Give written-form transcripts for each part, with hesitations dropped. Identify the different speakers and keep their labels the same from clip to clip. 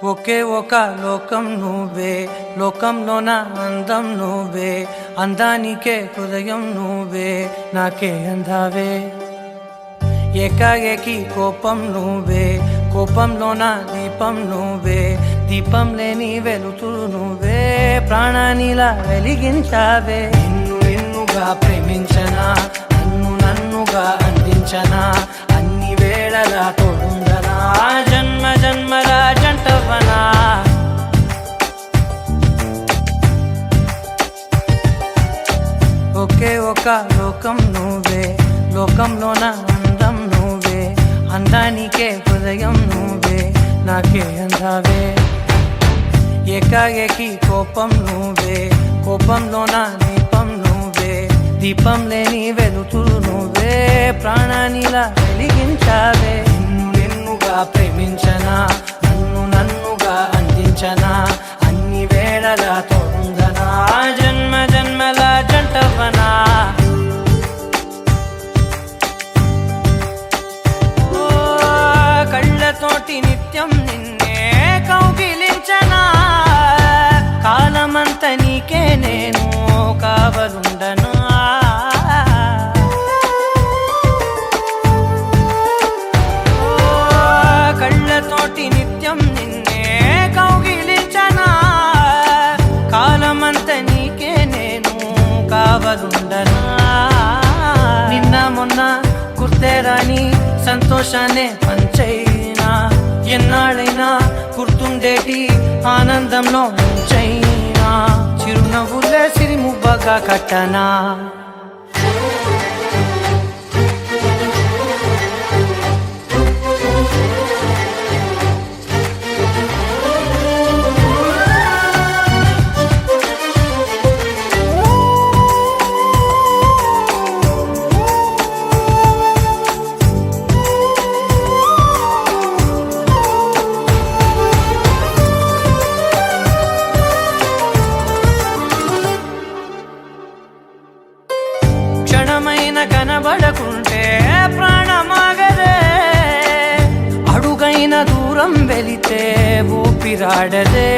Speaker 1: ఒకే ఒక లోకం నువ్వే, లోకంలోన అందం నువ్వే, అందానికే హృదయం నువ్వే, నాకే అందావే. ఏకాఏకి కోపం నువ్వే, కోపంలోన దీపం నువ్వే, దీపం లేని వెలుతురు నువ్వే, ప్రాణానిలా వెలిగించావే. నిన్నుగా ప్రేమించనా, నన్నుగా అందించనా, అన్ని వేళలా తోడుండనా, జన్మ జన్మల జంటవనా. ఒకే ఒక లోకం నువ్వే, లోకంలోన అందం నువ్వే, అందానికే హృదయం నువ్వే, నాకే అందావే. ఏకాఏకి కోపం నువ్వే, కోపంలోన దీపం నువ్వే, దీపం లేని వెలుతురు నువ్వే, ప్రాణానిలా వెలిగించావే. నిన్నుగా ప్రేమించనా, నన్నుగా అందించనా, అన్ని వేళలా తోడుందనా, జన్మ జన్మల జంటవనా. కళ్ళతోటి నిత్యం నిన్నే కౌగిలించనా, కాలమంత నీకే నేను కావలుండనా. కళ్ళతోటి నిత్యం నిన్నే కౌగిలించనా, కాలమంత నీకే నేను కావలుండనా. నిన్న మొన్న గుర్తేరాని సంతోషాన్ని పంచైనా, ఎన్నాళ్ళైనా గుర్తుండేటి ఆనందంలో ముంచైనా, చిరునవ్వులే సిరిమువ్వగా కట్టనా. క్షణమైన కనబడకుంటే ప్రాణమాగదే, అడుగైన దూరం వెళితే ఊపిరాడదే.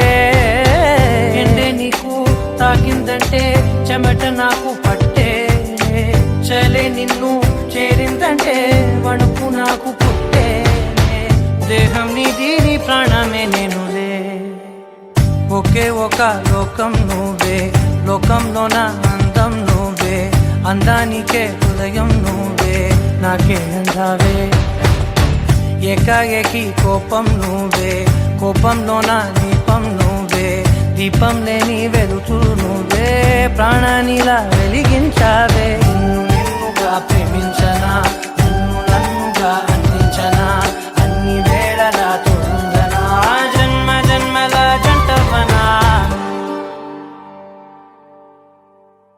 Speaker 1: ఎండే నీకు తాకిందంటే చెమట నాకు పట్టే, చలే నిన్ను చేరిందంటే వణుకు నాకు పుట్టే, దేహం నీది నీ ప్రాణమే నేనులే. ఒకే ఒక లోకం నువ్వే, లోకంలోన అందం నువ్వే, అందానికే హృదయం నువ్వే, నాకే అందావే. ఏకాఏకి కోపం నువ్వే, కోపంలోన దీపం నువ్వే, దీపం లేని వెలుతురు నువ్వే, ప్రాణానిలా వెలిగించావే.